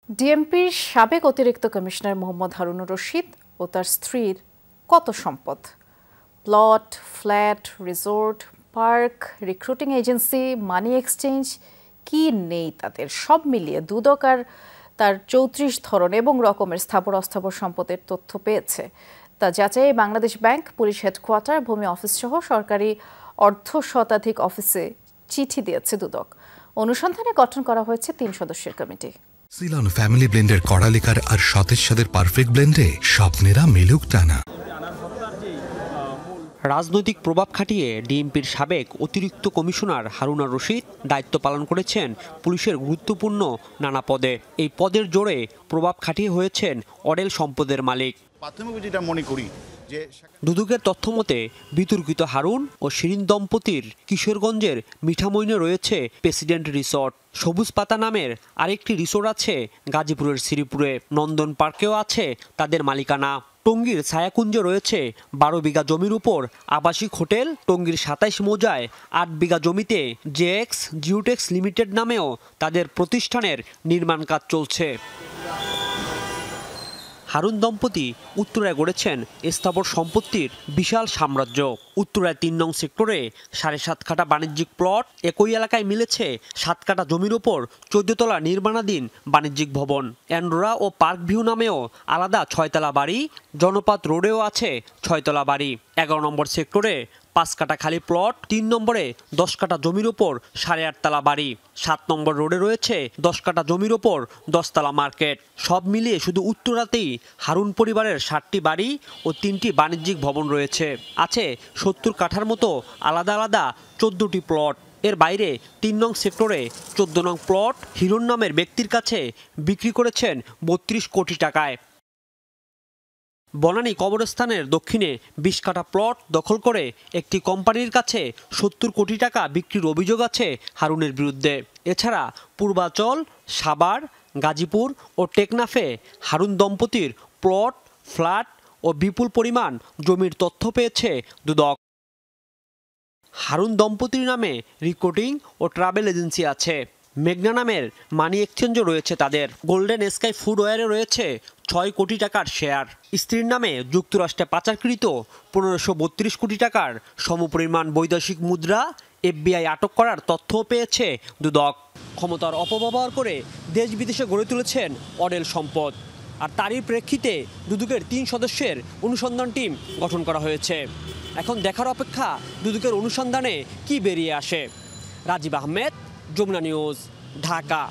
ডিএমপির সাবেক অতিরিক্ত কমিশনার মোহাম্মদ হারুনুর রশিদ ও তার স্ত্রীর কত সম্পদ, plot, flat, resort, park, recruiting agency, money exchange, কি নেই তাদের। সব মিলিয়ে দুদক আর তার ৩৪ ধরন এবং রকমের স্থাবর অস্থাবর সম্পদের তথ্য পেয়েছে। তা যাচাই বাংলাদেশ ব্যাংক, পুলিশ হেডকোয়ার্টার, ভূমি অফিস সহ সরকারি অর্ধ শতাধিক অফিসে চিঠি দিয়েছে দুদক। অনুসন্ধানে গঠন করা হয়েছে ৩ সদস্যের কমিটি। সিলন ফ্যামিলি ব্লেন্ডের কড়ালিকার আর সতেজ সাদের পারফেক্ট ব্লেন্ডে স্বপ্নেরা মিলুক টানা। রাজনৈতিক প্রভাব খাটিয়ে ডিএমপির সাবেক অতিরিক্ত কমিশনার হারুনুর রশিদ দায়িত্ব পালন করেছেন পুলিশের গুরুত্বপূর্ণ নানা পদে। এই পদের জোরে প্রভাব খাটিয়ে হয়েছেন অডেল সম্পদের মালিক। দুদকের তথ্য মতে বিতর্কিত হারুন ও শিরিন দম্পতির কিশোরগঞ্জের মিঠামইনে রয়েছে প্রেসিডেন্ট রিসোর্ট। সবুজ পাতা নামের আরেকটি রিসোর্ট আছে গাজীপুরের শ্রীপুরে। নন্দন পার্কেও আছে তাদের মালিকানা। টঙ্গীর ছায়াকুঞ্জে রয়েছে ১২ বিঘা জমির উপর আবাসিক হোটেল। টঙ্গীর ২৭ মৌজায় ৮ বিঘা জমিতে জেএক্স জিওটেক্স লিমিটেড নামেও তাদের প্রতিষ্ঠানের নির্মাণ কাজ চলছে। হারুন দম্পতি উত্তরায় গড়েছেন স্থাবর সম্পত্তির বিশাল সাম্রাজ্য। উত্তরায় ৩ নং সেক্টরে ৭.৫ কাঠা বাণিজ্যিক প্লট, একই এলাকায় মিলেছে ৭ কাঠা জমির ওপর ১৪ তলা নির্মাণাধীন বাণিজ্যিক ভবন। অ্যান্ডোরা ও পার্ক ভিউ নামেও আলাদা ৬ তলা বাড়ি। জনপাত রোডেও আছে ৬ তলা বাড়ি। ১১ নম্বর সেক্টরে ৫ কাঠা খালি প্লট, ৩ নম্বরে ১০ কাঠা জমির ওপর ৮.৫ তলা বাড়ি। ৭ নম্বর রোডে রয়েছে ১০ কাঠা জমির ওপর ১০ তলা মার্কেট। সব মিলিয়ে শুধু উত্তরাতেই হারুন পরিবারের ৭টি বাড়ি ও ৩টি বাণিজ্যিক ভবন রয়েছে। আছে ৭০ কাঠার মতো আলাদা আলাদা ১৪টি প্লট। এর বাইরে ৩ নং সেক্টরে ১৪ নং প্লট হিরণ নামের ব্যক্তির কাছে বিক্রি করেছেন ৩২ কোটি টাকায়। বনানী কবরস্থানের দক্ষিণে ২০ কাঠা প্লট দখল করে একটি কোম্পানির কাছে ৭০ কোটি টাকা বিক্রির অভিযোগ আছে হারুনের বিরুদ্ধে। এছাড়া পূর্বাচল, সাভার, গাজীপুর ও টেকনাফে হারুন দম্পতির প্লট, ফ্ল্যাট ও বিপুল পরিমাণ জমির তথ্য পেয়েছে দুদক। হারুন দম্পতির নামে রিক্রুটিং ও ট্রাভেল এজেন্সি আছে। মেঘনা নামের মানি এক্সচেঞ্জও রয়েছে তাদের। গোল্ডেন স্কাই ফুডওয়্যারে রয়েছে ৬ কোটি টাকার শেয়ার। স্ত্রীর নামে যুক্তরাষ্ট্রে পাচারকৃত ১৫৩২ কোটি টাকার সমপরিমাণ বৈদেশিক মুদ্রা এফবিআই আটক করার তথ্যও পেয়েছে দুদক। ক্ষমতার অপব্যবহার করে দেশ বিদেশে গড়ে তুলেছেন অডেল সম্পদ। আর তারই প্রেক্ষিতে দুদকের ৩ সদস্যের অনুসন্ধান টিম গঠন করা হয়েছে। এখন দেখার অপেক্ষা দুদকের অনুসন্ধানে কি বেরিয়ে আসে। রাজীব আহমেদ, যমুনা নিউজ, ঢাকা।